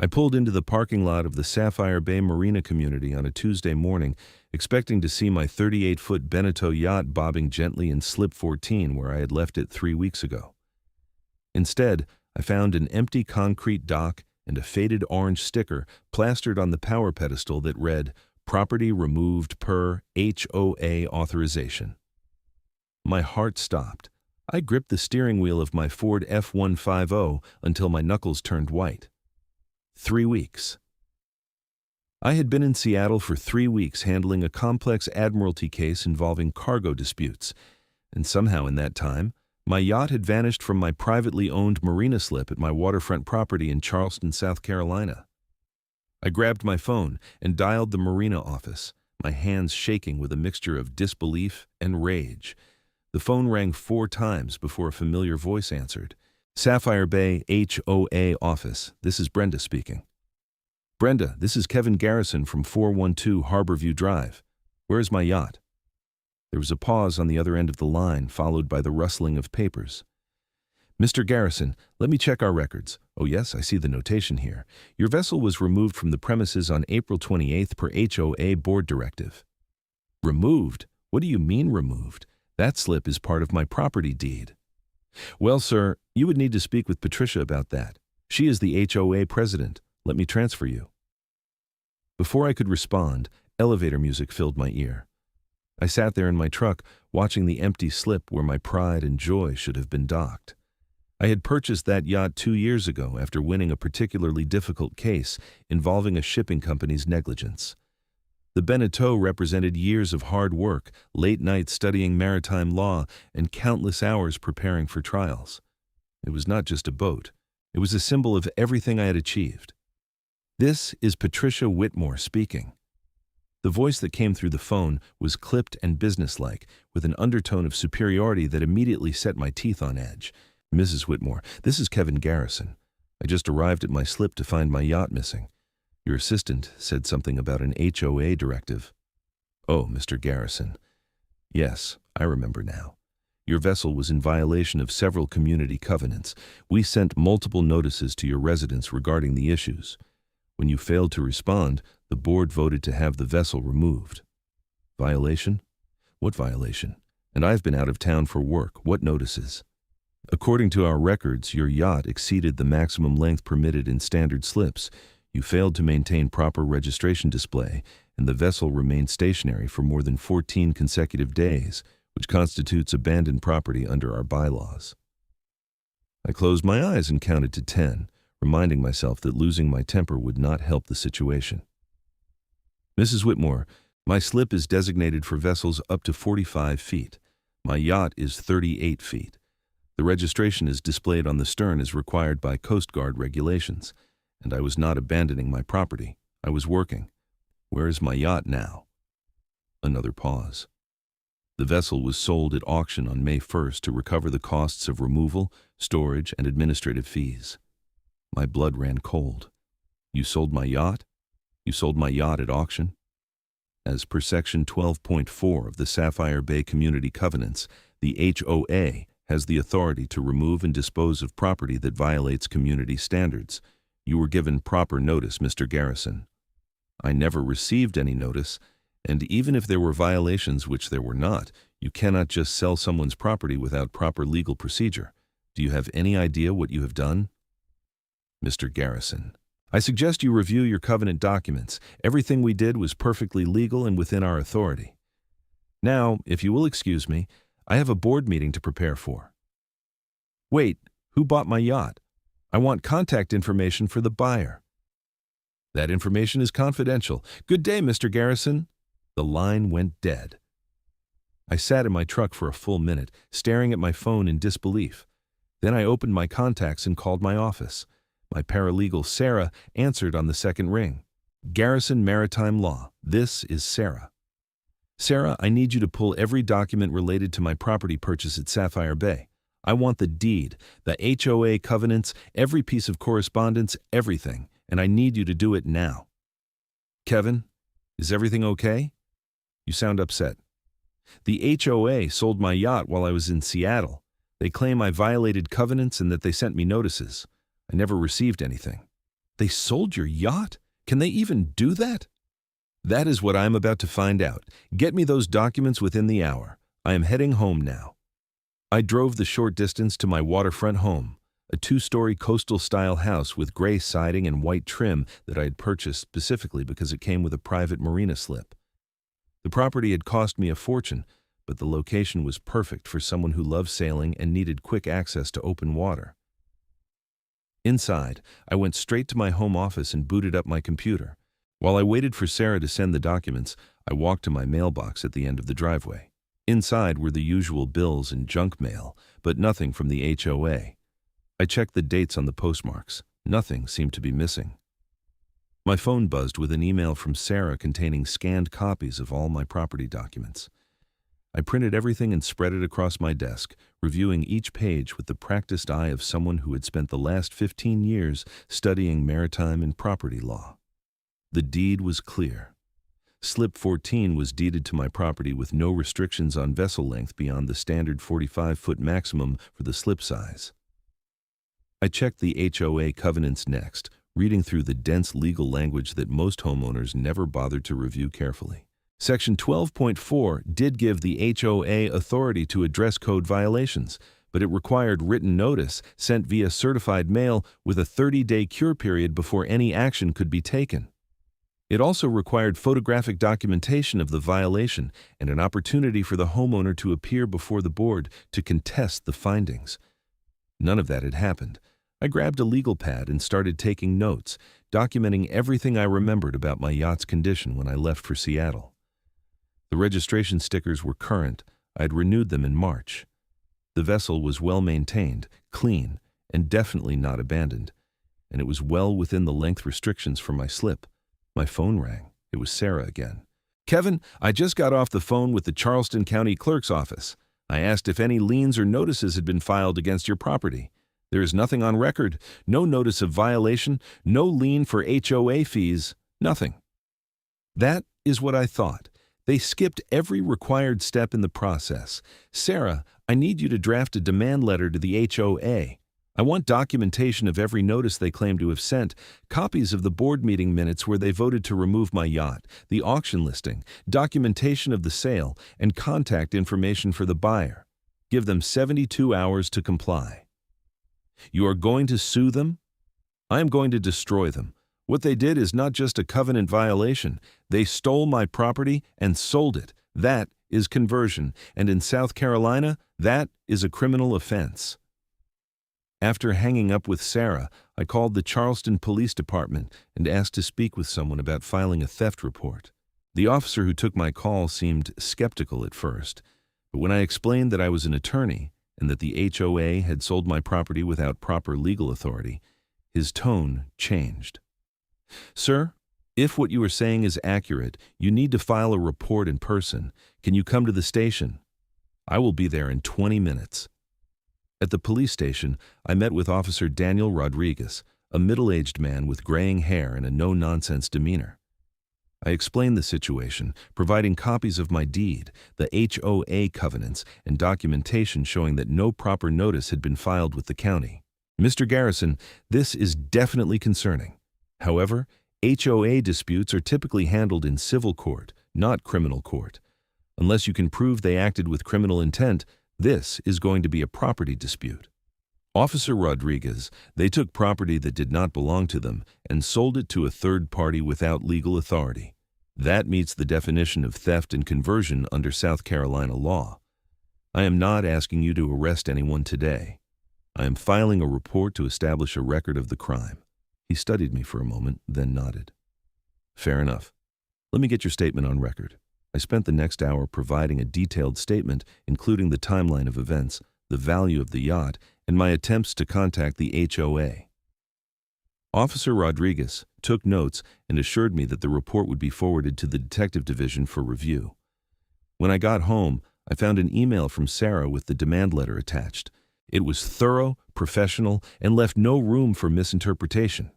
I pulled into the parking lot of the Sapphire Bay Marina community on a Tuesday morning, expecting to see my 38-foot Beneteau yacht bobbing gently in Slip 14 where I had left it 3 weeks ago. Instead, I found an empty concrete dock and a faded orange sticker plastered on the power pedestal that read, "Property removed per HOA authorization." My heart stopped. I gripped the steering wheel of my Ford F-150 until my knuckles turned white. 3 weeks. I had been in Seattle for 3 weeks handling a complex admiralty case involving cargo disputes, and somehow in that time, my yacht had vanished from my privately owned marina slip at my waterfront property in Charleston, South Carolina. I grabbed my phone and dialed the marina office, my hands shaking with a mixture of disbelief and rage. The phone rang 4 times before a familiar voice answered. "Sapphire Bay HOA office, this is Brenda speaking." "Brenda, this is Kevin Garrison from 412 Harborview Drive. Where is my yacht?" There was a pause on the other end of the line, followed by the rustling of papers. "Mr. Garrison, let me check our records. Oh yes, I see the notation here. Your vessel was removed from the premises on April 28th per HOA board directive." "Removed? What do you mean removed? That slip is part of my property deed." "Well, sir, you would need to speak with Patricia about that. She is the HOA president. Let me transfer you." Before I could respond, elevator music filled my ear. I sat there in my truck, watching the empty slip where my pride and joy should have been docked. I had purchased that yacht 2 years ago after winning a particularly difficult case involving a shipping company's negligence. The Beneteau represented years of hard work, late nights studying maritime law, and countless hours preparing for trials. It was not just a boat. It was a symbol of everything I had achieved. "This is Patricia Whitmore speaking." The voice that came through the phone was clipped and businesslike, with an undertone of superiority that immediately set my teeth on edge. "Mrs. Whitmore, this is Kevin Garrison. I just arrived at my slip to find my yacht missing. Your assistant said something about an HOA directive." "Oh, Mr. Garrison. Yes, I remember now. Your vessel was in violation of several community covenants. We sent multiple notices to your residence regarding the issues. When you failed to respond, the board voted to have the vessel removed." "Violation? What violation? And I've been out of town for work. What notices?" "According to our records, your yacht exceeded the maximum length permitted in standard slips. You failed to maintain proper registration display, and the vessel remained stationary for more than 14 consecutive days, which constitutes abandoned property under our bylaws." I closed my eyes and counted to 10, reminding myself that losing my temper would not help the situation. "Mrs. Whitmore, my slip is designated for vessels up to 45 feet. My yacht is 38 feet. The registration is displayed on the stern as required by Coast Guard regulations, and I was not abandoning my property. I was working. Where is my yacht now?" Another pause. "The vessel was sold at auction on May 1st to recover the costs of removal, storage, and administrative fees." My blood ran cold. "You sold my yacht? You sold my yacht at auction?" As per Section 12.4 of the Sapphire Bay Community Covenants, the HOA has the authority to remove and dispose of property that violates community standards. You were given proper notice, Mr. Garrison. I never received any notice, and even if there were violations, which there were not, you cannot just sell someone's property without proper legal procedure. Do you have any idea what you have done?" "Mr. Garrison, I suggest you review your covenant documents. Everything we did was perfectly legal and within our authority. Now, if you will excuse me, I have a board meeting to prepare for." "Wait, who bought my yacht? I want contact information for the buyer." "That information is confidential. Good day, Mr. Garrison." The line went dead. I sat in my truck for a full minute, staring at my phone in disbelief. Then I opened my contacts and called my office. My paralegal, Sarah, answered on the second ring. "Garrison Maritime Law. This is Sarah." "Sarah, I need you to pull every document related to my property purchase at Sapphire Bay. I want the deed, the HOA covenants, every piece of correspondence, everything, and I need you to do it now." "Kevin, is everything okay? You sound upset." "The HOA sold my yacht while I was in Seattle. They claim I violated covenants and that they sent me notices. I never received anything." They sold your yacht? Can they even do that? That is what I am about to find out. Get me those documents within the hour. I am heading home now. I drove the short distance to my waterfront home, a 2-story coastal-style house with gray siding and white trim that I had purchased specifically because it came with a private marina slip. The property had cost me a fortune, but the location was perfect for someone who loved sailing and needed quick access to open water. Inside, I went straight to my home office and booted up my computer. While I waited for Sarah to send the documents, I walked to my mailbox at the end of the driveway. Inside were the usual bills and junk mail, but nothing from the HOA. I checked the dates on the postmarks. Nothing seemed to be missing. My phone buzzed with an email from Sarah containing scanned copies of all my property documents. I printed everything and spread it across my desk, reviewing each page with the practiced eye of someone who had spent the last 15 years studying maritime and property law. The deed was clear. Slip 14 was deeded to my property with no restrictions on vessel length beyond the standard 45-foot maximum for the slip size. I checked the HOA covenants next, reading through the dense legal language that most homeowners never bothered to review carefully. Section 12.4 did give the HOA authority to address code violations, but it required written notice sent via certified mail with a 30-day cure period before any action could be taken. It also required photographic documentation of the violation and an opportunity for the homeowner to appear before the board to contest the findings. None of that had happened. I grabbed a legal pad and started taking notes, documenting everything I remembered about my yacht's condition when I left for Seattle. The registration stickers were current. I had renewed them in March. The vessel was well maintained, clean, and definitely not abandoned, and it was well within the length restrictions for my slip. My phone rang. It was Sarah again. "Kevin, I just got off the phone with the Charleston County Clerk's office. I asked if any liens or notices had been filed against your property. There is nothing on record, no notice of violation, no lien for HOA fees, nothing." That is what I thought. They skipped every required step in the process. "Sarah, I need you to draft a demand letter to the HOA. I want documentation of every notice they claim to have sent, copies of the board meeting minutes where they voted to remove my yacht, the auction listing, documentation of the sale, and contact information for the buyer. Give them 72 hours to comply." "You are going to sue them?" "I am going to destroy them. What they did is not just a covenant violation. They stole my property and sold it. That is conversion, and in South Carolina, that is a criminal offense." After hanging up with Sarah, I called the Charleston Police Department and asked to speak with someone about filing a theft report. The officer who took my call seemed skeptical at first, but when I explained that I was an attorney and that the HOA had sold my property without proper legal authority, his tone changed. "Sir, if what you are saying is accurate, you need to file a report in person. Can you come to the station? I will be there in 20 minutes. At the police station, I met with Officer Daniel Rodriguez, a middle-aged man with graying hair and a no-nonsense demeanor. I explained the situation, providing copies of my deed, the HOA covenants, and documentation showing that no proper notice had been filed with the county. "Mr. Garrison, this is definitely concerning. However, HOA disputes are typically handled in civil court, not criminal court. Unless you can prove they acted with criminal intent, this is going to be a property dispute." Officer Rodriguez, they took property that did not belong to them and sold it to a third party without legal authority. That meets the definition of theft and conversion under South Carolina law. I am not asking you to arrest anyone today. I am filing a report to establish a record of the crime. He studied me for a moment, then nodded. "Fair enough. Let me get your statement on record." I spent the next hour providing a detailed statement, including the timeline of events, the value of the yacht, and my attempts to contact the HOA. Officer Rodriguez took notes and assured me that the report would be forwarded to the detective division for review. When I got home, I found an email from Sarah with the demand letter attached. It was thorough, professional, and left no room for misinterpretation.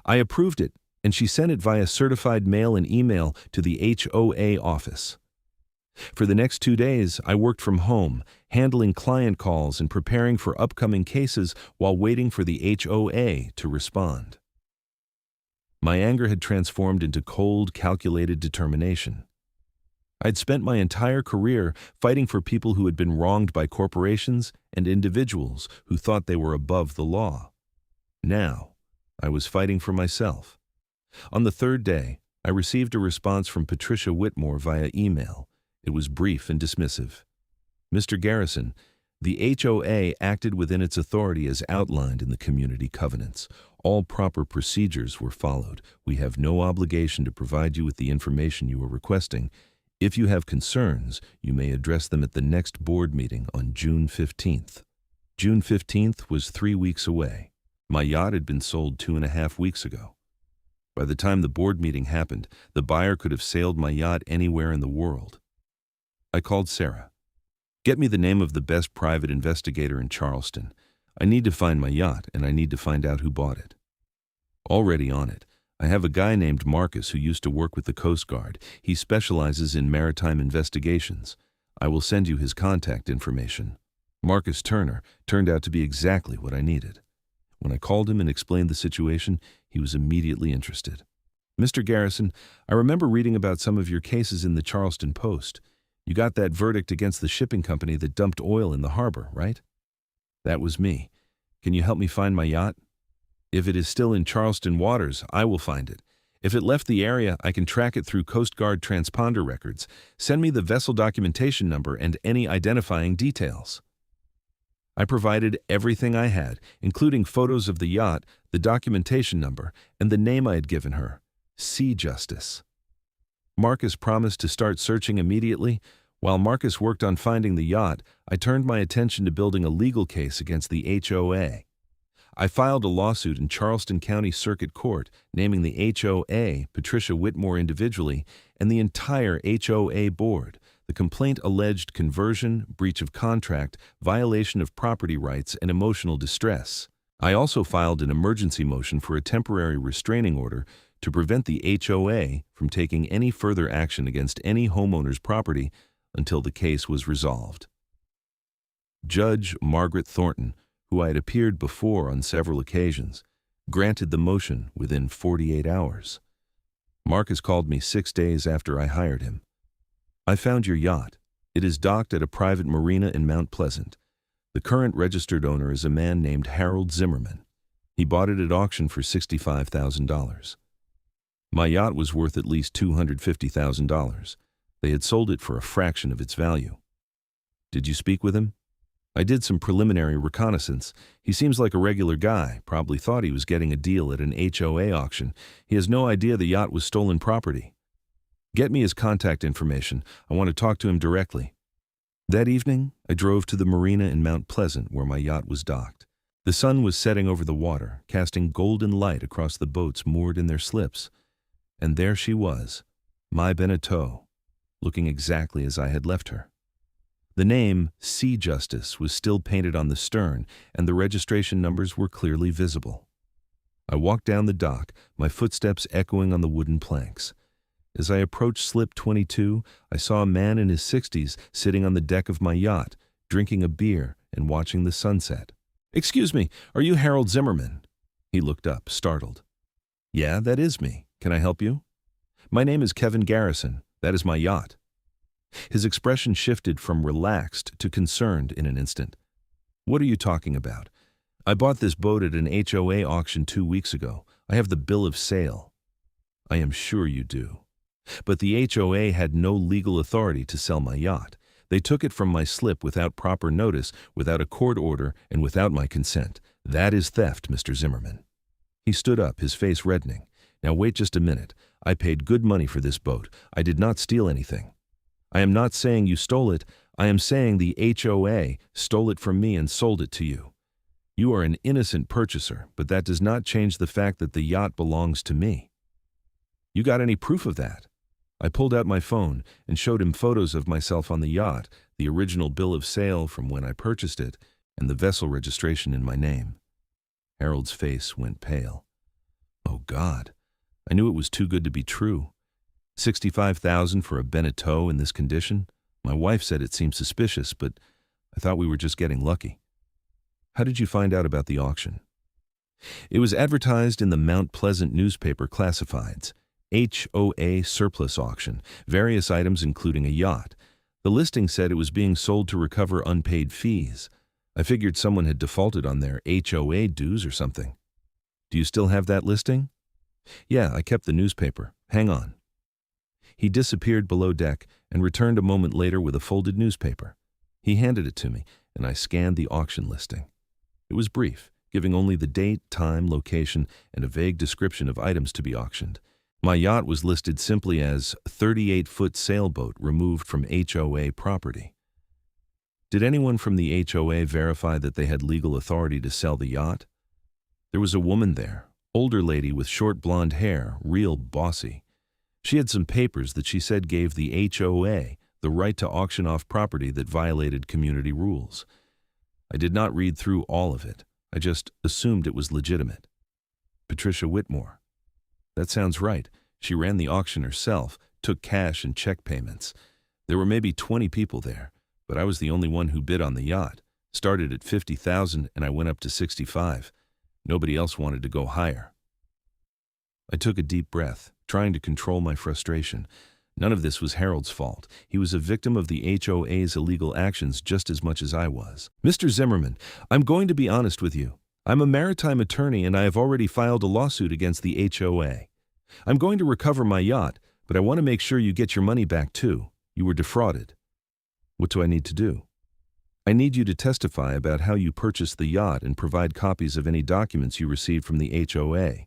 I approved it, and she sent it via certified mail and email to the HOA office. For the next 2 days, I worked from home, handling client calls and preparing for upcoming cases while waiting for the HOA to respond. My anger had transformed into cold, calculated determination. I'd spent my entire career fighting for people who had been wronged by corporations and individuals who thought they were above the law. Now, I was fighting for myself. On the third day, I received a response from Patricia Whitmore via email. It was brief and dismissive. Mr. Garrison, the HOA acted within its authority as outlined in the community covenants. All proper procedures were followed. We have no obligation to provide you with the information you are requesting. If you have concerns, you may address them at the next board meeting on June 15th. June 15th was 3 weeks away. My yacht had been sold 2.5 weeks ago. By the time the board meeting happened, the buyer could have sailed my yacht anywhere in the world. I called Sarah. Get me the name of the best private investigator in Charleston. I need to find my yacht, and I need to find out who bought it. Already on it, I have a guy named Marcus who used to work with the Coast Guard. He specializes in maritime investigations. I will send you his contact information. Marcus Turner turned out to be exactly what I needed. When I called him and explained the situation, he was immediately interested. Mr. Garrison, I remember reading about some of your cases in the Charleston Post. You got that verdict against the shipping company that dumped oil in the harbor, right? That was me. Can you help me find my yacht? If it is still in Charleston waters, I will find it. If it left the area, I can track it through Coast Guard transponder records. Send me the vessel documentation number and any identifying details. I provided everything I had, including photos of the yacht, the documentation number, and the name I had given her, Sea Justice. Marcus promised to start searching immediately. While Marcus worked on finding the yacht, I turned my attention to building a legal case against the HOA. I filed a lawsuit in Charleston County Circuit Court naming the HOA, Patricia Whitmore individually, and the entire HOA board. The complaint alleged conversion, breach of contract, violation of property rights, and emotional distress. I also filed an emergency motion for a temporary restraining order to prevent the HOA from taking any further action against any homeowner's property until the case was resolved. Judge Margaret Thornton, who I had appeared before on several occasions, granted the motion within 48 hours. Marcus called me 6 days after I hired him. I found your yacht. It is docked at a private marina in Mount Pleasant. The current registered owner is a man named Harold Zimmerman. He bought it at auction for $65,000. My yacht was worth at least $250,000. They had sold it for a fraction of its value. Did you speak with him? I did some preliminary reconnaissance. He seems like a regular guy, probably thought he was getting a deal at an HOA auction. He has no idea the yacht was stolen property. Get me his contact information. I want to talk to him directly. That evening, I drove to the marina in Mount Pleasant where my yacht was docked. The sun was setting over the water, casting golden light across the boats moored in their slips. And there she was, my Beneteau, looking exactly as I had left her. The name, Sea Justice, was still painted on the stern, and the registration numbers were clearly visible. I walked down the dock, my footsteps echoing on the wooden planks. As I approached Slip 22, I saw a man in his 60s sitting on the deck of my yacht, drinking a beer and watching the sunset. "Excuse me, are you Harold Zimmerman?" He looked up, startled. "Yeah, that is me. Can I help you?" "My name is Kevin Garrison. That is my yacht." His expression shifted from relaxed to concerned in an instant. "What are you talking about?" "I bought this boat at an HOA auction 2 weeks ago. I have the bill of sale." "I am sure you do. But the HOA had no legal authority to sell my yacht. They took it from my slip without proper notice, without a court order, and without my consent. That is theft, Mr. Zimmerman." He stood up, his face reddening. "Now wait just a minute. I paid good money for this boat. I did not steal anything. I am not saying you stole it. I am saying the HOA stole it from me and sold it to you. You are an innocent purchaser, but that does not change the fact that the yacht belongs to me. You got any proof of that?" I pulled out my phone and showed him photos of myself on the yacht, the original bill of sale from when I purchased it, and the vessel registration in my name. Harold's face went pale. Oh, God. I knew it was too good to be true. $65,000 for a Beneteau in this condition? My wife said it seemed suspicious, but I thought we were just getting lucky. How did you find out about the auction? It was advertised in the Mount Pleasant newspaper classifieds. HOA surplus auction, various items including a yacht. The listing said it was being sold to recover unpaid fees. I figured someone had defaulted on their HOA dues or something. Do you still have that listing? Yeah, I kept the newspaper. Hang on. He disappeared below deck and returned a moment later with a folded newspaper. He handed it to me, and I scanned the auction listing. It was brief, giving only the date, time, location, and a vague description of items to be auctioned. My yacht was listed simply as 38-foot sailboat removed from HOA property. Did anyone from the HOA verify that they had legal authority to sell the yacht? There was a woman there, older lady with short blonde hair, real bossy. She had some papers that she said gave the HOA the right to auction off property that violated community rules. I did not read through all of it. I just assumed it was legitimate. Patricia Whitmore. That sounds right. She ran the auction herself, took cash and check payments. There were maybe 20 people there, but I was the only one who bid on the yacht. Started at $50,000 and I went up to $65,000. Nobody else wanted to go higher. I took a deep breath, trying to control my frustration. None of this was Harold's fault. He was a victim of the HOA's illegal actions just as much as I was. Mr. Zimmerman, I'm going to be honest with you. I'm a maritime attorney and I have already filed a lawsuit against the HOA. I'm going to recover my yacht, but I want to make sure you get your money back too. You were defrauded. What do I need to do? I need you to testify about how you purchased the yacht and provide copies of any documents you received from the HOA.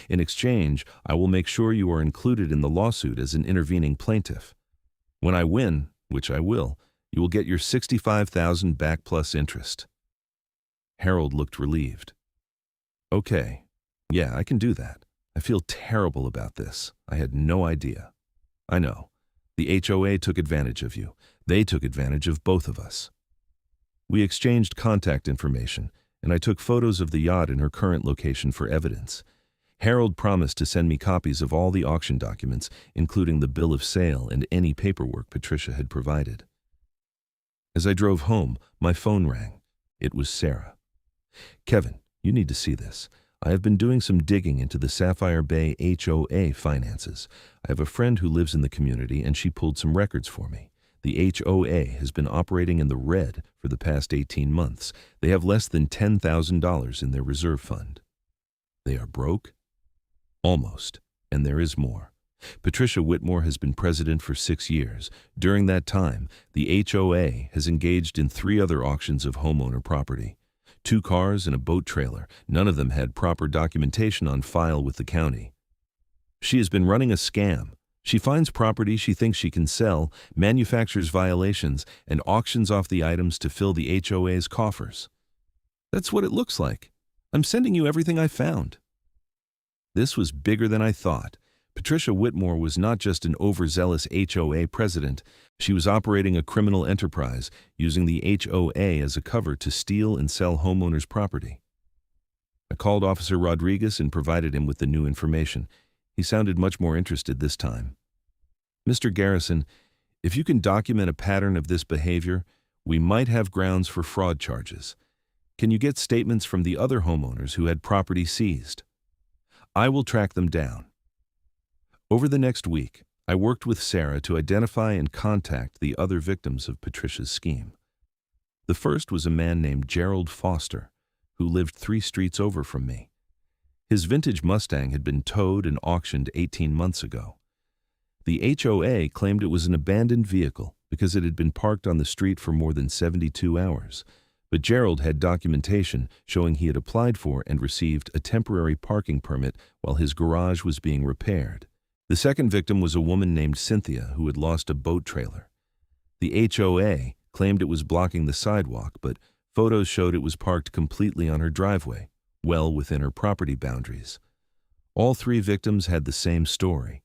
In exchange, I will make sure you are included in the lawsuit as an intervening plaintiff. When I win, which I will, you will get your $65,000 back plus interest. Harold looked relieved. Okay, yeah, I can do that. I feel terrible about this. I had no idea. I know. The HOA took advantage of you. They took advantage of both of us. We exchanged contact information, and I took photos of the yacht in her current location for evidence. Harold promised to send me copies of all the auction documents, including the bill of sale and any paperwork Patricia had provided. As I drove home, my phone rang. It was Sarah. Kevin, you need to see this. I have been doing some digging into the Sapphire Bay HOA finances. I have a friend who lives in the community and she pulled some records for me. The HOA has been operating in the red for the past 18 months. They have less than $10,000 in their reserve fund. They are broke? Almost, and there is more. Patricia Whitmore has been president for 6 years. During that time, the HOA has engaged in 3 other auctions of homeowner property. 2 cars and a boat trailer. None of them had proper documentation on file with the county. She has been running a scam. She finds property she thinks she can sell, manufactures violations, and auctions off the items to fill the HOA's coffers. That's what it looks like. I'm sending you everything I found. This was bigger than I thought. Patricia Whitmore was not just an overzealous HOA president. She was operating a criminal enterprise, using the HOA as a cover to steal and sell homeowners' property. I called Officer Rodriguez and provided him with the new information. He sounded much more interested this time. Mr. Garrison, if you can document a pattern of this behavior, we might have grounds for fraud charges. Can you get statements from the other homeowners who had property seized? I will track them down. Over the next week, I worked with Sarah to identify and contact the other victims of Patricia's scheme. The first was a man named Gerald Foster, who lived 3 streets over from me. His vintage Mustang had been towed and auctioned 18 months ago. The HOA claimed it was an abandoned vehicle because it had been parked on the street for more than 72 hours. But Gerald had documentation showing he had applied for and received a temporary parking permit while his garage was being repaired. The second victim was a woman named Cynthia who had lost a boat trailer. The HOA claimed it was blocking the sidewalk, but photos showed it was parked completely on her driveway, well within her property boundaries. All 3 victims had the same story.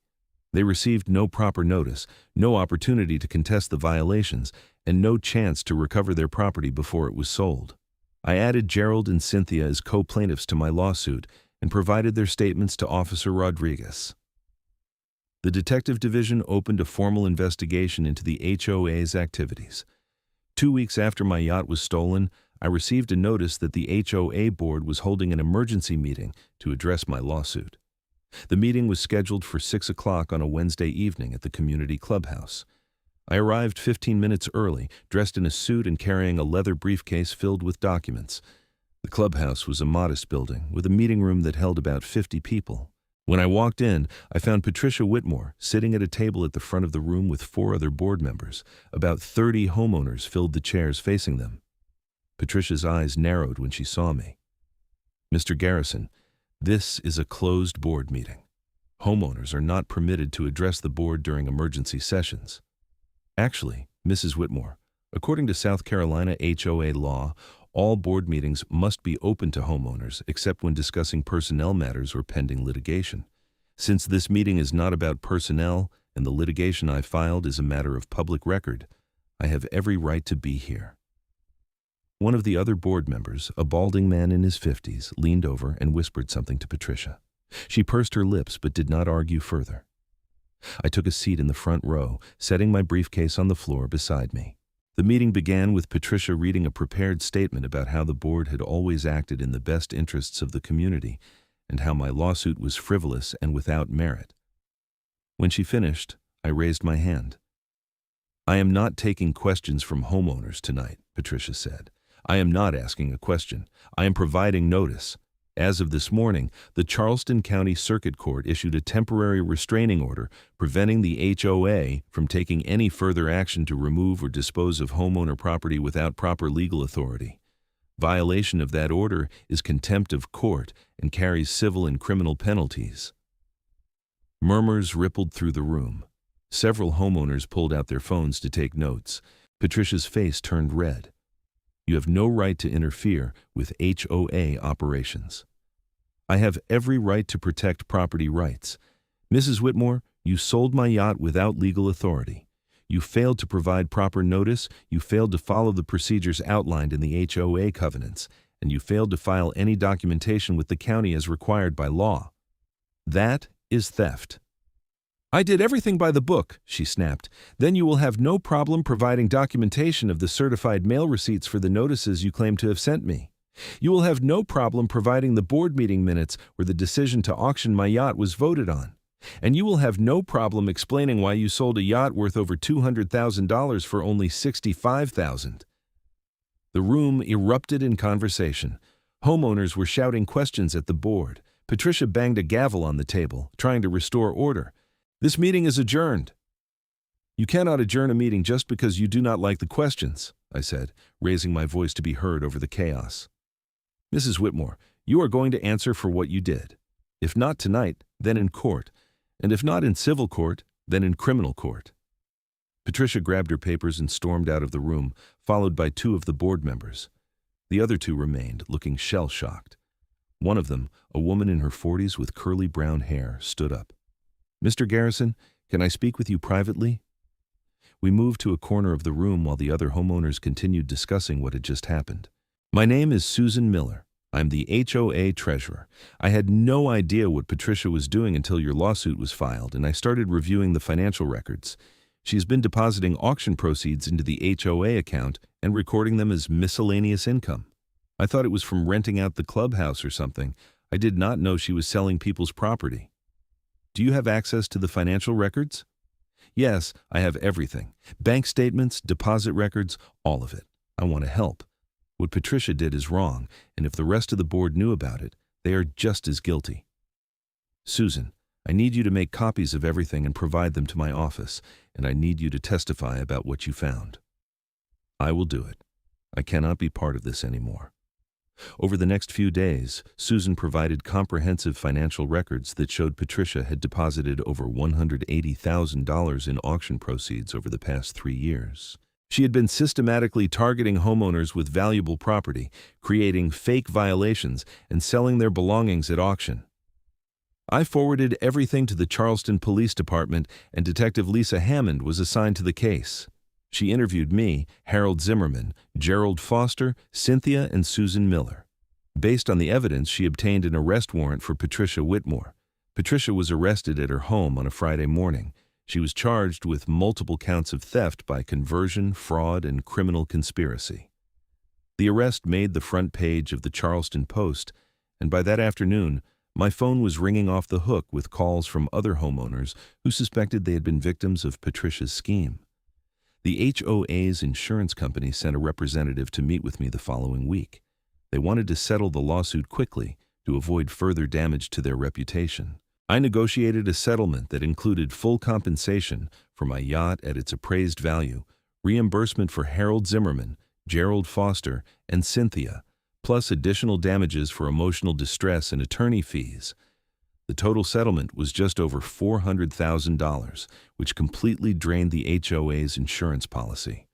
They received no proper notice, no opportunity to contest the violations, and no chance to recover their property before it was sold. I added Gerald and Cynthia as co-plaintiffs to my lawsuit and provided their statements to Officer Rodriguez. The Detective Division opened a formal investigation into the HOA's activities. 2 weeks after my yacht was stolen, I received a notice that the HOA board was holding an emergency meeting to address my lawsuit. The meeting was scheduled for 6 o'clock on a Wednesday evening at the community clubhouse. I arrived 15 minutes early, dressed in a suit and carrying a leather briefcase filled with documents. The clubhouse was a modest building with a meeting room that held about 50 people. When I walked in, I found Patricia Whitmore sitting at a table at the front of the room with 4 other board members. About 30 homeowners filled the chairs facing them. Patricia's eyes narrowed when she saw me. "Mr. Garrison, this is a closed board meeting. Homeowners are not permitted to address the board during emergency sessions." "Actually, Mrs. Whitmore, according to South Carolina HOA law, all board meetings must be open to homeowners except when discussing personnel matters or pending litigation. Since this meeting is not about personnel and the litigation I filed is a matter of public record, I have every right to be here." One of the other board members, a balding man in his 50s, leaned over and whispered something to Patricia. She pursed her lips but did not argue further. I took a seat in the front row, setting my briefcase on the floor beside me. The meeting began with Patricia reading a prepared statement about how the board had always acted in the best interests of the community and how my lawsuit was frivolous and without merit. When she finished, I raised my hand. "I am not taking questions from homeowners tonight," Patricia said. "I am not asking a question. I am providing notice. As of this morning, the Charleston County Circuit Court issued a temporary restraining order preventing the HOA from taking any further action to remove or dispose of homeowner property without proper legal authority. Violation of that order is contempt of court and carries civil and criminal penalties." Murmurs rippled through the room. Several homeowners pulled out their phones to take notes. Patricia's face turned red. "You have no right to interfere with HOA operations." "I have every right to protect property rights. Mrs. Whitmore, you sold my yacht without legal authority. You failed to provide proper notice, you failed to follow the procedures outlined in the HOA covenants, and you failed to file any documentation with the county as required by law. That is theft." "I did everything by the book," she snapped. "Then you will have no problem providing documentation of the certified mail receipts for the notices you claim to have sent me. You will have no problem providing the board meeting minutes where the decision to auction my yacht was voted on. And you will have no problem explaining why you sold a yacht worth over $200,000 for only $65,000. The room erupted in conversation. Homeowners were shouting questions at the board. Patricia banged a gavel on the table, trying to restore order. "This meeting is adjourned." "You cannot adjourn a meeting just because you do not like the questions," I said, raising my voice to be heard over the chaos. "Mrs. Whitmore, you are going to answer for what you did. If not tonight, then in court. And if not in civil court, then in criminal court." Patricia grabbed her papers and stormed out of the room, followed by 2 of the board members. The other 2 remained, looking shell-shocked. One of them, a woman in her 40s with curly brown hair, stood up. "Mr. Garrison, can I speak with you privately?" We moved to a corner of the room while the other homeowners continued discussing what had just happened. "My name is Susan Miller. I'm the HOA treasurer. I had no idea what Patricia was doing until your lawsuit was filed, and I started reviewing the financial records. She's been depositing auction proceeds into the HOA account and recording them as miscellaneous income. I thought it was from renting out the clubhouse or something. I did not know she was selling people's property." "Do you have access to the financial records?" "Yes, I have everything. Bank statements, deposit records, all of it. I want to help. What Patricia did is wrong, and if the rest of the board knew about it, they are just as guilty." "Susan, I need you to make copies of everything and provide them to my office, and I need you to testify about what you found." "I will do it. I cannot be part of this anymore." Over the next few days, Susan provided comprehensive financial records that showed Patricia had deposited over $180,000 in auction proceeds over the past 3 years. She had been systematically targeting homeowners with valuable property, creating fake violations, and selling their belongings at auction. I forwarded everything to the Charleston Police Department, and Detective Lisa Hammond was assigned to the case. She interviewed me, Harold Zimmerman, Gerald Foster, Cynthia, and Susan Miller. Based on the evidence, she obtained an arrest warrant for Patricia Whitmore. Patricia was arrested at her home on a Friday morning. She was charged with multiple counts of theft by conversion, fraud, and criminal conspiracy. The arrest made the front page of the Charleston Post, and by that afternoon, my phone was ringing off the hook with calls from other homeowners who suspected they had been victims of Patricia's scheme. The HOA's insurance company sent a representative to meet with me the following week. They wanted to settle the lawsuit quickly to avoid further damage to their reputation. I negotiated a settlement that included full compensation for my yacht at its appraised value, reimbursement for Harold Zimmerman, Gerald Foster, and Cynthia, plus additional damages for emotional distress and attorney fees. The total settlement was just over $400,000, which completely drained the HOA's insurance policy.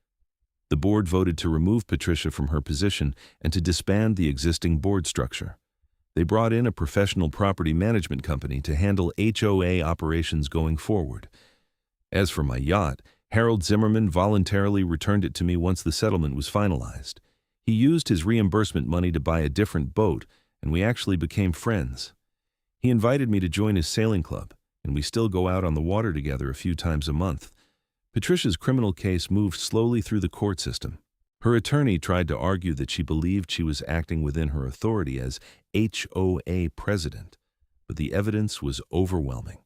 The board voted to remove Patricia from her position and to disband the existing board structure. They brought in a professional property management company to handle HOA operations going forward. As for my yacht, Harold Zimmerman voluntarily returned it to me once the settlement was finalized. He used his reimbursement money to buy a different boat, and we actually became friends. He invited me to join his sailing club, and we still go out on the water together a few times a month. Patricia's criminal case moved slowly through the court system. Her attorney tried to argue that she believed she was acting within her authority as HOA president, but the evidence was overwhelming.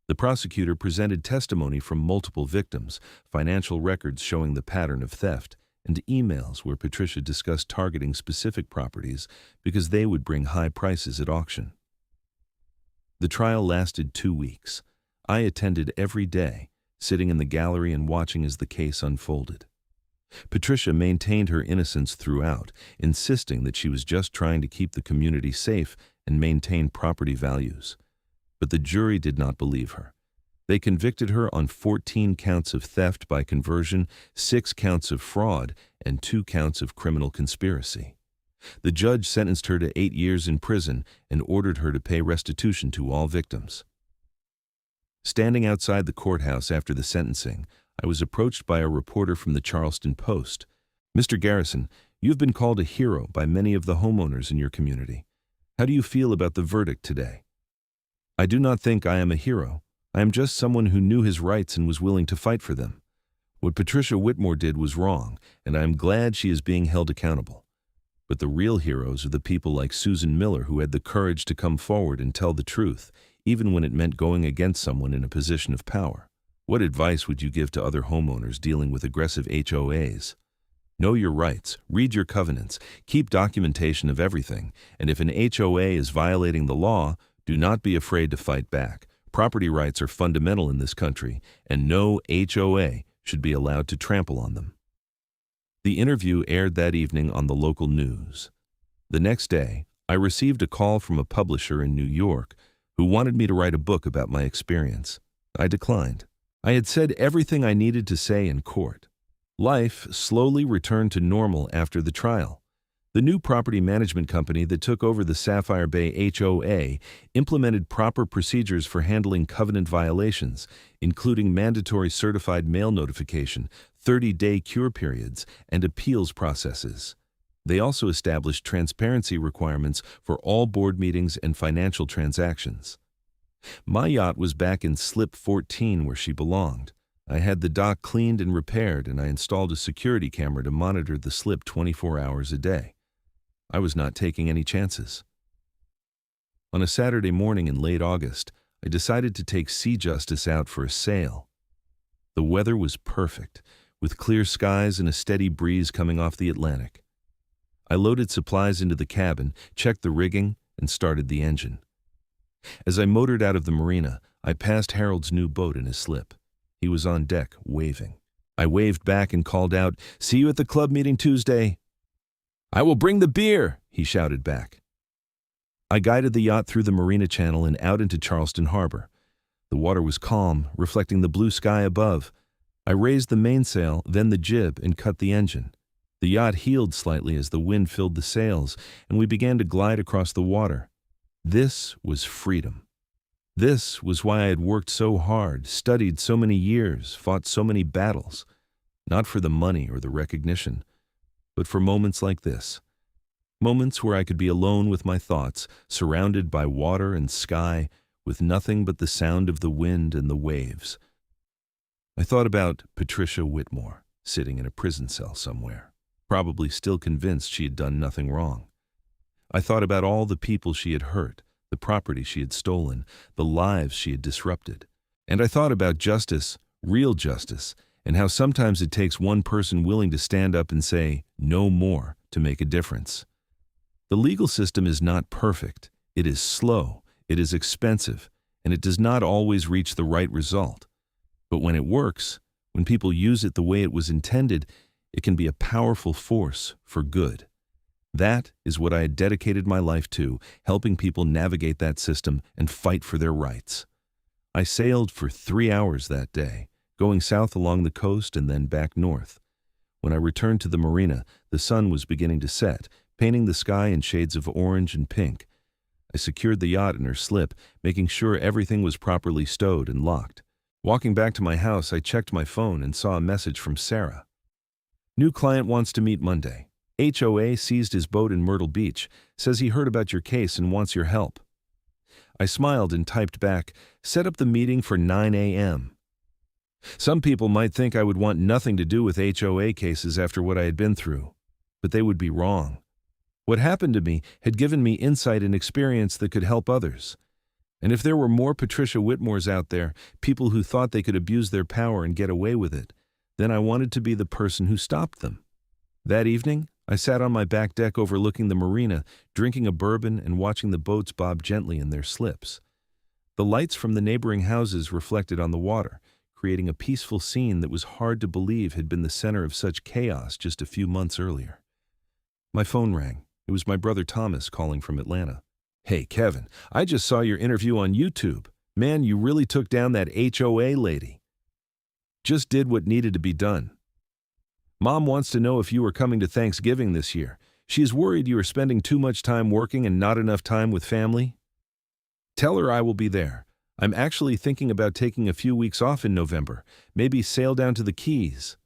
The prosecutor presented testimony from multiple victims, financial records showing the pattern of theft, and emails where Patricia discussed targeting specific properties because they would bring high prices at auction. The trial lasted 2 weeks. I attended every day, sitting in the gallery and watching as the case unfolded. Patricia maintained her innocence throughout, insisting that she was just trying to keep the community safe and maintain property values. But the jury did not believe her. They convicted her on 14 counts of theft by conversion, 6 counts of fraud, and 2 counts of criminal conspiracy. The judge sentenced her to 8 years in prison and ordered her to pay restitution to all victims. Standing outside the courthouse after the sentencing, I was approached by a reporter from the Charleston Post. "Mr. Garrison, you've been called a hero by many of the homeowners in your community. How do you feel about the verdict today?" "I do not think I am a hero. I am just someone who knew his rights and was willing to fight for them. What Patricia Whitmore did was wrong, and I am glad she is being held accountable. But the real heroes are the people like Susan Miller who had the courage to come forward and tell the truth, even when it meant going against someone in a position of power. What advice would you give to other homeowners dealing with aggressive HOAs? Know your rights, read your covenants, keep documentation of everything, and if an HOA is violating the law, do not be afraid to fight back. Property rights are fundamental in this country, and no HOA should be allowed to trample on them." The interview aired that evening on the local news. The next day, I received a call from a publisher in New York who wanted me to write a book about my experience. I declined. I had said everything I needed to say in court. Life slowly returned to normal after the trial. The new property management company that took over the Sapphire Bay HOA implemented proper procedures for handling covenant violations, including mandatory certified mail notification, 30-day cure periods, and appeals processes. They also established transparency requirements for all board meetings and financial transactions. My yacht was back in slip 14 where she belonged. I had the dock cleaned and repaired, and I installed a security camera to monitor the slip 24 hours a day. I was not taking any chances. On a Saturday morning in late August, I decided to take Sea Justice out for a sail. The weather was perfect, with clear skies and a steady breeze coming off the Atlantic. I loaded supplies into the cabin, checked the rigging, and started the engine. As I motored out of the marina, I passed Harold's new boat in his slip. He was on deck, waving. I waved back and called out, "See you at the club meeting Tuesday." "I will bring the beer," he shouted back. I guided the yacht through the Marina Channel and out into Charleston Harbor. The water was calm, reflecting the blue sky above. I raised the mainsail, then the jib, and cut the engine. The yacht heeled slightly as the wind filled the sails, and we began to glide across the water. This was freedom. This was why I had worked so hard, studied so many years, fought so many battles. Not for the money or the recognition, but for moments like this. Moments where I could be alone with my thoughts, surrounded by water and sky, with nothing but the sound of the wind and the waves. I thought about Patricia Whitmore, sitting in a prison cell somewhere. probably still convinced she had done nothing wrong. I thought about all the people she had hurt, the property she had stolen, the lives she had disrupted. And I thought about justice, real justice, and how sometimes it takes one person willing to stand up and say, "No more," to make a difference. The legal system is not perfect. It is slow, it is expensive, and it does not always reach the right result. But when it works, when people use it the way it was intended, it can be a powerful force for good. That is what I had dedicated my life to, helping people navigate that system and fight for their rights. I sailed for 3 hours that day, going south along the coast and then back north. When I returned to the marina, the sun was beginning to set, painting the sky in shades of orange and pink. I secured the yacht in her slip, making sure everything was properly stowed and locked. Walking back to my house, I checked my phone and saw a message from Sarah. "New client wants to meet Monday. HOA seized his boat in Myrtle Beach, says he heard about your case and wants your help." I smiled and typed back, "Set up the meeting for 9 a.m. Some people might think I would want nothing to do with HOA cases after what I had been through, but they would be wrong. What happened to me had given me insight and experience that could help others. And if there were more Patricia Whitmores out there, people who thought they could abuse their power and get away with it, then I wanted to be the person who stopped them. That evening, I sat on my back deck overlooking the marina, drinking a bourbon and watching the boats bob gently in their slips. The lights from the neighboring houses reflected on the water, creating a peaceful scene that was hard to believe had been the center of such chaos just a few months earlier. My phone rang. It was my brother Thomas calling from Atlanta. "Hey, Kevin, I just saw your interview on YouTube. Man, you really took down that HOA lady. Just did what needed to be done. Mom wants to know if you are coming to Thanksgiving this year. She is worried you are spending too much time working and not enough time with family. Tell her I will be there. I'm actually thinking about taking a few weeks off in November, maybe sail down to the Keys."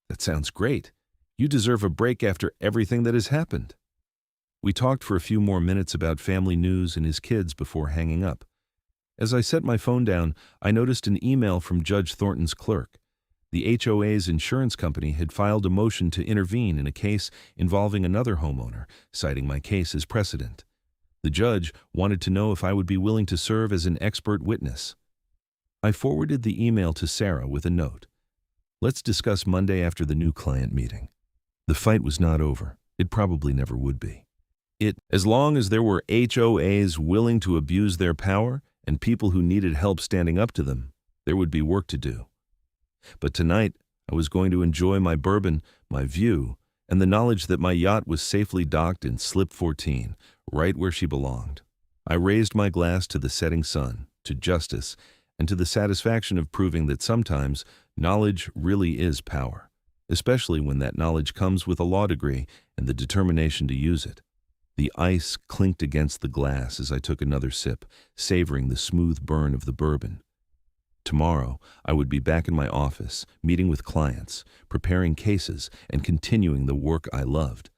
"That sounds great. You deserve a break after everything that has happened." We talked for a few more minutes about family news and his kids before hanging up. As I set my phone down, I noticed an email from Judge Thornton's clerk. The HOA's insurance company had filed a motion to intervene in a case involving another homeowner, citing my case as precedent. The judge wanted to know if I would be willing to serve as an expert witness. I forwarded the email to Sarah with a note. "Let's discuss Monday after the new client meeting." The fight was not over. It probably never would be. As long as there were HOAs willing to abuse their power and people who needed help standing up to them, there would be work to do. But tonight, I was going to enjoy my bourbon, my view, and the knowledge that my yacht was safely docked in Slip 14, right where she belonged. I raised my glass to the setting sun, to justice, and to the satisfaction of proving that sometimes knowledge really is power, especially when that knowledge comes with a law degree and the determination to use it. The ice clinked against the glass as I took another sip, savoring the smooth burn of the bourbon. Tomorrow, I would be back in my office, meeting with clients, preparing cases, and continuing the work I loved.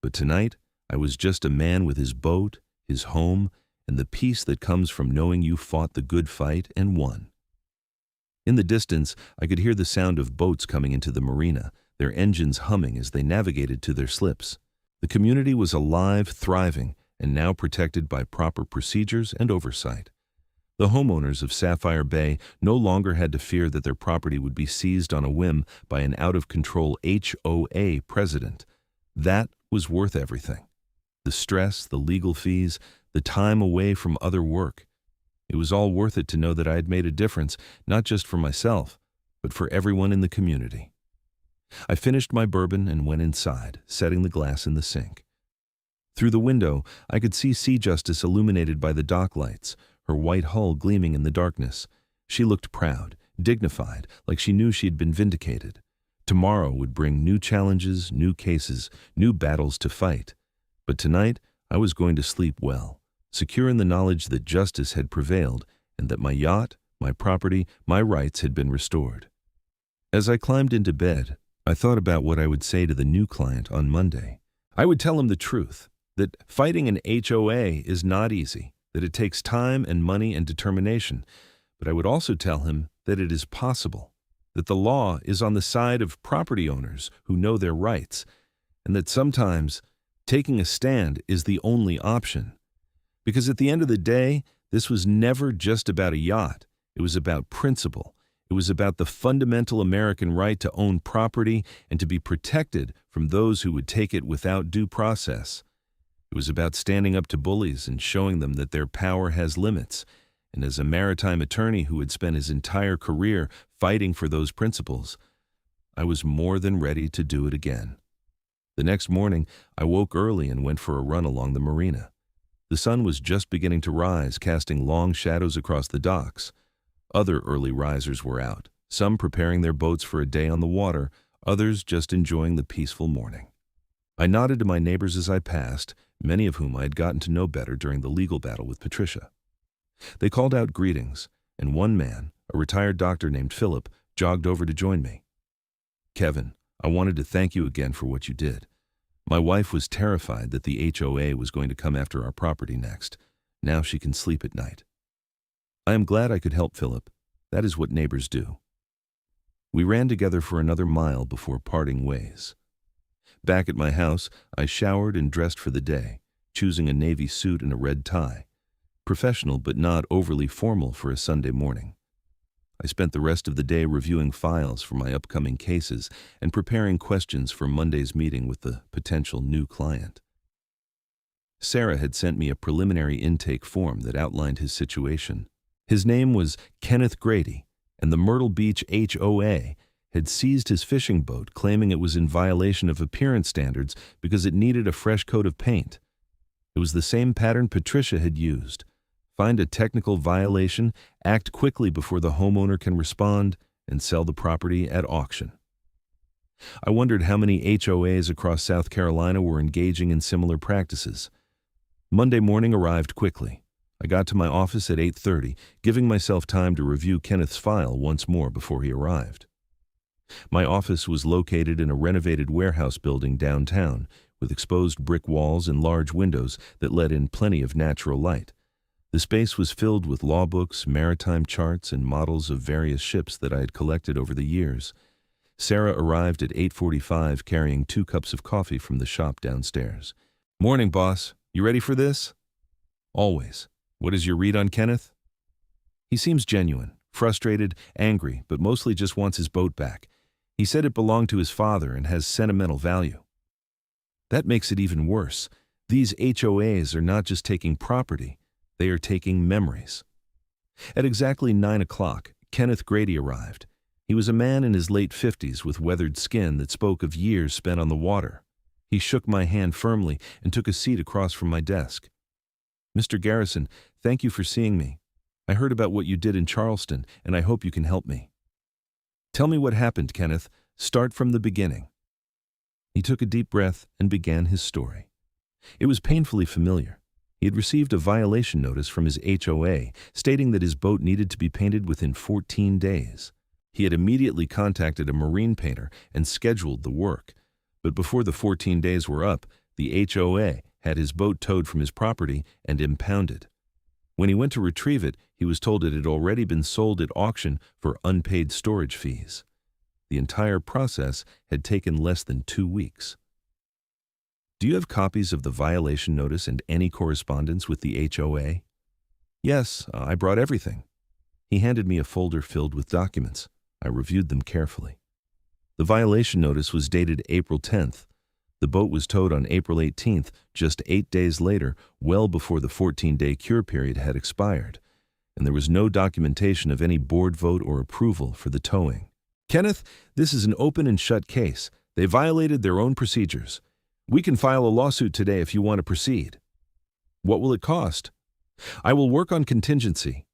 But tonight, I was just a man with his boat, his home, and the peace that comes from knowing you fought the good fight and won. In the distance, I could hear the sound of boats coming into the marina, their engines humming as they navigated to their slips. The community was alive, thriving, and now protected by proper procedures and oversight. The homeowners of Sapphire Bay no longer had to fear that their property would be seized on a whim by an out-of-control HOA president. That was worth everything. The stress, the legal fees, the time away from other work. It was all worth it to know that I had made a difference, not just for myself, but for everyone in the community. I finished my bourbon and went inside, setting the glass in the sink. Through the window, I could see Sea Justice illuminated by the dock lights, her white hull gleaming in the darkness. She looked proud, dignified, like she knew she had been vindicated. Tomorrow would bring new challenges, new cases, new battles to fight. But tonight, I was going to sleep well, secure in the knowledge that justice had prevailed and that my yacht, my property, my rights had been restored. As I climbed into bed, I thought about what I would say to the new client on Monday. I would tell him the truth, that fighting an HOA is not easy, that it takes time and money and determination, but I would also tell him that it is possible, that the law is on the side of property owners who know their rights, and that sometimes taking a stand is the only option. Because at the end of the day, this was never just about a yacht. It was about principle. It was about the fundamental American right to own property and to be protected from those who would take it without due process. It was about standing up to bullies and showing them that their power has limits. And as a maritime attorney who had spent his entire career fighting for those principles, I was more than ready to do it again. The next morning, I woke early and went for a run along the marina. The sun was just beginning to rise, casting long shadows across the docks. Other early risers were out, some preparing their boats for a day on the water, others just enjoying the peaceful morning. I nodded to my neighbors as I passed, many of whom I had gotten to know better during the legal battle with Patricia. They called out greetings, and one man, a retired doctor named Philip, jogged over to join me. "Kevin, I wanted to thank you again for what you did. My wife was terrified that the HOA was going to come after our property next. Now she can sleep at night." I am glad I could help, Philip. That is what neighbors do. We ran together for another mile before parting ways. Back at my house, I showered and dressed for the day, choosing a navy suit and a red tie. Professional but not overly formal for a Sunday morning. I spent the rest of the day reviewing files for my upcoming cases and preparing questions for Monday's meeting with the potential new client. Sarah had sent me a preliminary intake form that outlined his situation. His name was Kenneth Grady, and the Myrtle Beach HOA had seized his fishing boat, claiming it was in violation of appearance standards because it needed a fresh coat of paint. It was the same pattern Patricia had used. Find a technical violation, act quickly before the homeowner can respond, and sell the property at auction. I wondered how many HOAs across South Carolina were engaging in similar practices. Monday morning arrived quickly. I got to my office at 8:30, giving myself time to review Kenneth's file once more before he arrived. My office was located in a renovated warehouse building downtown, with exposed brick walls and large windows that let in plenty of natural light. The space was filled with law books, maritime charts, and models of various ships that I had collected over the years. Sarah arrived at 8:45 carrying 2 cups of coffee from the shop downstairs. "Morning, boss. You ready for this?" "Always. What is your read on Kenneth?" "He seems genuine, frustrated, angry, but mostly just wants his boat back. He said it belonged to his father and has sentimental value." That makes it even worse. These HOAs are not just taking property, they are taking memories. At exactly 9 o'clock, Kenneth Grady arrived. He was a man in his late 50s with weathered skin that spoke of years spent on the water. He shook my hand firmly and took a seat across from my desk. "Mr. Garrison, thank you for seeing me. I heard about what you did in Charleston, and I hope you can help me." "Tell me what happened, Kenneth. Start from the beginning." He took a deep breath and began his story. It was painfully familiar. He had received a violation notice from his HOA stating that his boat needed to be painted within 14 days. He had immediately contacted a marine painter and scheduled the work. But before the 14 days were up, the HOA had his boat towed from his property and impounded. When he went to retrieve it, he was told it had already been sold at auction for unpaid storage fees. The entire process had taken less than 2 weeks. "Do you have copies of the violation notice and any correspondence with the HOA?" "Yes, I brought everything." He handed me a folder filled with documents. I reviewed them carefully. The violation notice was dated April 10th. The boat was towed on April 18th, just 8 days later, well before the 14-day cure period had expired, and there was no documentation of any board vote or approval for the towing. "Kenneth, this is an open and shut case. They violated their own procedures. We can file a lawsuit today if you want to proceed." "What will it cost?" "I will work on contingency.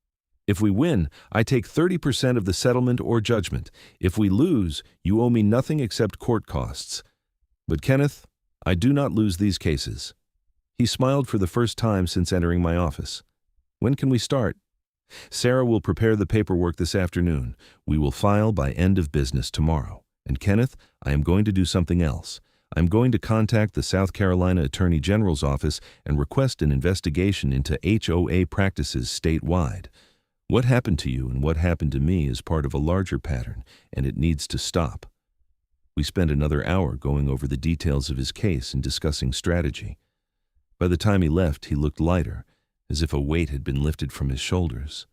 If we win, I take 30% of the settlement or judgment. If we lose, you owe me nothing except court costs. But Kenneth, I do not lose these cases." He smiled for the first time since entering my office. "When can we start?" "Sarah will prepare the paperwork this afternoon. We will file by end of business tomorrow. And Kenneth, I am going to do something else. I am going to contact the South Carolina Attorney General's office and request an investigation into HOA practices statewide. What happened to you and what happened to me is part of a larger pattern, and it needs to stop." We spent another hour going over the details of his case and discussing strategy. By the time he left, he looked lighter, as if a weight had been lifted from his shoulders.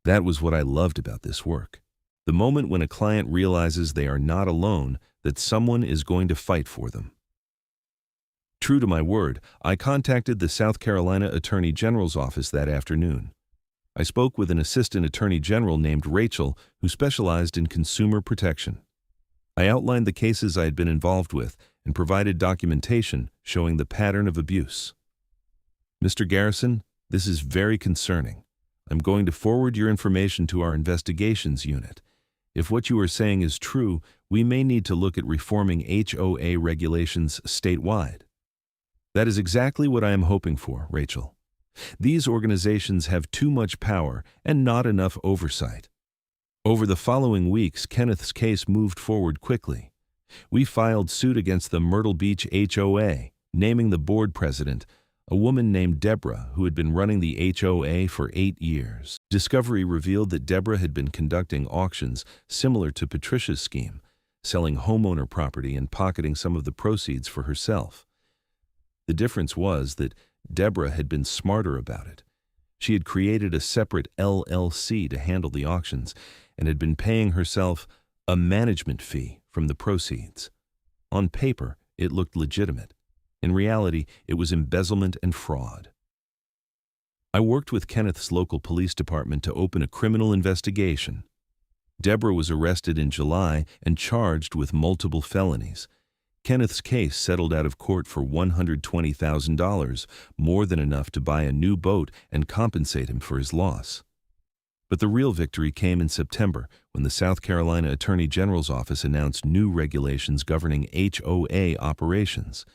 That was what I loved about this work. The moment when a client realizes they are not alone, that someone is going to fight for them. True to my word, I contacted the South Carolina Attorney General's office that afternoon. I spoke with an assistant attorney general named Rachel who specialized in consumer protection. I outlined the cases I had been involved with and provided documentation showing the pattern of abuse. Mr. Garrison, this is very concerning. I'm going to forward your information to our investigations unit. If what you are saying is true, we may need to look at reforming HOA regulations statewide. That is exactly what I am hoping for, Rachel. These organizations have too much power and not enough oversight. Over the following weeks, Kenneth's case moved forward quickly. We filed suit against the Myrtle Beach HOA, naming the board president, a woman named Deborah who had been running the HOA for 8 years. Discovery revealed that Deborah had been conducting auctions similar to Patricia's scheme, selling homeowner property and pocketing some of the proceeds for herself. The difference was that Deborah had been smarter about it. She had created a separate LLC to handle the auctions and had been paying herself a management fee from the proceeds. On paper, it looked legitimate. In reality, it was embezzlement and fraud. I worked with Kenneth's local police department to open a criminal investigation. Deborah was arrested in July and charged with multiple felonies. Kenneth's case settled out of court for $120,000, more than enough to buy a new boat and compensate him for his loss. But the real victory came in September when the South Carolina Attorney General's office announced new regulations governing HOA operations.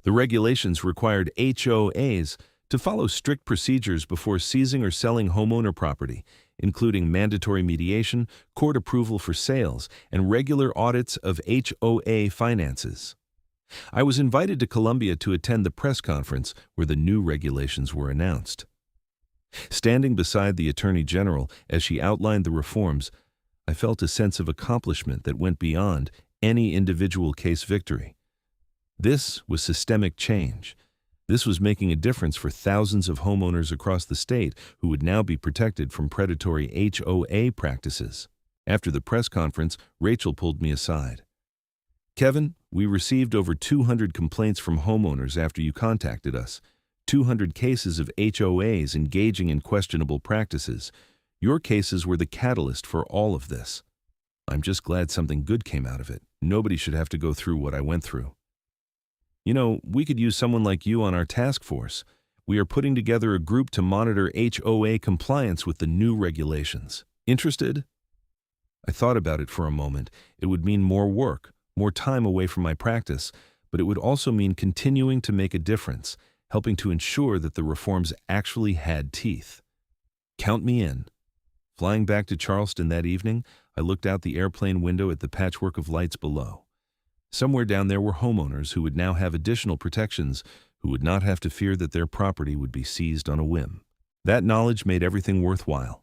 The regulations required HOAs to follow strict procedures before seizing or selling homeowner property, including mandatory mediation, court approval for sales, and regular audits of HOA finances. I was invited to Columbia to attend the press conference where the new regulations were announced. Standing beside the Attorney General as she outlined the reforms, I felt a sense of accomplishment that went beyond any individual case victory. This was systemic change. This was making a difference for thousands of homeowners across the state who would now be protected from predatory HOA practices. After the press conference, Rachel pulled me aside. Kevin, we received over 200 complaints from homeowners after you contacted us. 200 cases of HOAs engaging in questionable practices. Your cases were the catalyst for all of this. I'm just glad something good came out of it. Nobody should have to go through what I went through. You know, we could use someone like you on our task force. We are putting together a group to monitor HOA compliance with the new regulations. Interested? I thought about it for a moment. It would mean more work, more time away from my practice, but it would also mean continuing to make a difference, helping to ensure that the reforms actually had teeth. Count me in. Flying back to Charleston that evening, I looked out the airplane window at the patchwork of lights below. Somewhere down there were homeowners who would now have additional protections, who would not have to fear that their property would be seized on a whim. That knowledge made everything worthwhile.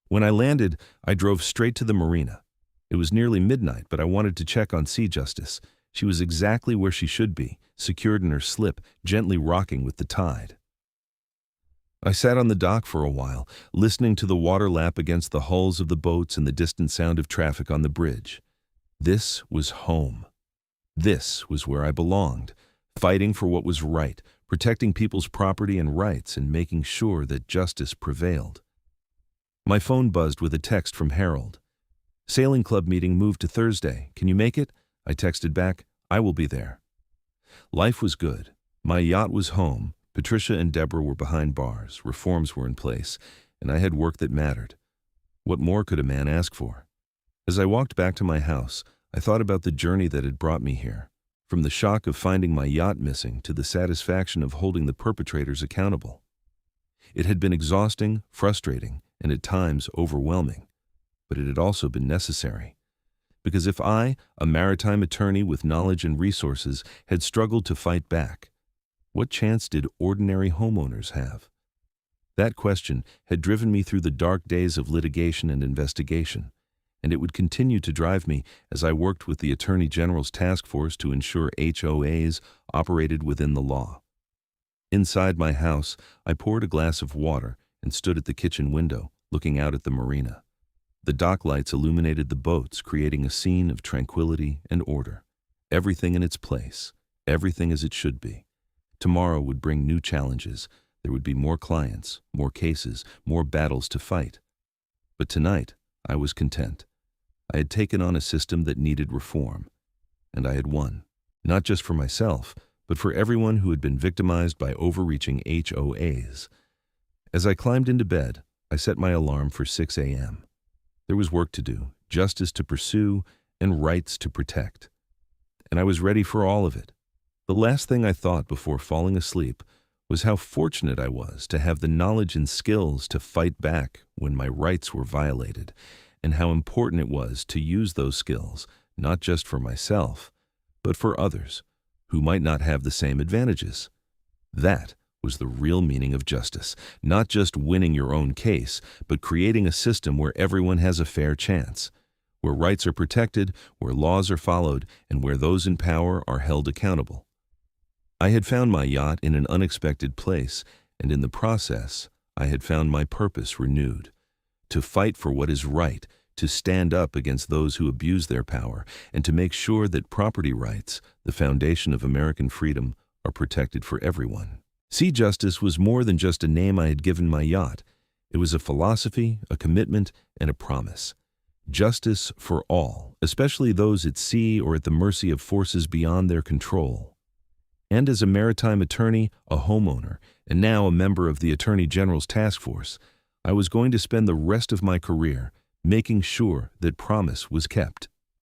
When I landed, I drove straight to the marina. It was nearly midnight, but I wanted to check on Sea Justice. She was exactly where she should be, secured in her slip, gently rocking with the tide. I sat on the dock for a while, listening to the water lap against the hulls of the boats and the distant sound of traffic on the bridge. This was home. This was where I belonged, fighting for what was right, protecting people's property and rights, and making sure that justice prevailed. My phone buzzed with a text from Harold. Sailing club meeting moved to Thursday. Can you make it? I texted back, I will be there. Life was good. My yacht was home. Patricia and Deborah were behind bars. Reforms were in place, and I had work that mattered. What more could a man ask for? As I walked back to my house, I thought about the journey that had brought me here, from the shock of finding my yacht missing to the satisfaction of holding the perpetrators accountable. It had been exhausting, frustrating, and at times overwhelming, but it had also been necessary. Because if I, a maritime attorney with knowledge and resources, had struggled to fight back, what chance did ordinary homeowners have? That question had driven me through the dark days of litigation and investigation, and it would continue to drive me as I worked with the Attorney General's task force to ensure HOAs operated within the law. Inside my house, I poured a glass of water and stood at the kitchen window, looking out at the marina. The dock lights illuminated the boats, creating a scene of tranquility and order. Everything in its place, everything as it should be. Tomorrow would bring new challenges. There would be more clients, more cases, more battles to fight. But tonight, I was content. I had taken on a system that needed reform, and I had won, not just for myself, but for everyone who had been victimized by overreaching HOAs. As I climbed into bed, I set my alarm for 6 a.m. There was work to do, justice to pursue, and rights to protect. And I was ready for all of it. The last thing I thought before falling asleep was how fortunate I was to have the knowledge and skills to fight back when my rights were violated, and how important it was to use those skills, not just for myself, but for others who might not have the same advantages. That was the real meaning of justice, not just winning your own case, but creating a system where everyone has a fair chance, where rights are protected, where laws are followed, and where those in power are held accountable. I had found my yacht in an unexpected place, and in the process, I had found my purpose renewed. To fight for what is right, to stand up against those who abuse their power, and to make sure that property rights, the foundation of American freedom, are protected for everyone. Sea justice was more than just a name I had given my yacht. It was a philosophy, a commitment, and a promise. Justice for all, especially those at sea or at the mercy of forces beyond their control. And as a maritime attorney, a homeowner, and now a member of the Attorney General's task force, I was going to spend the rest of my career making sure that promise was kept.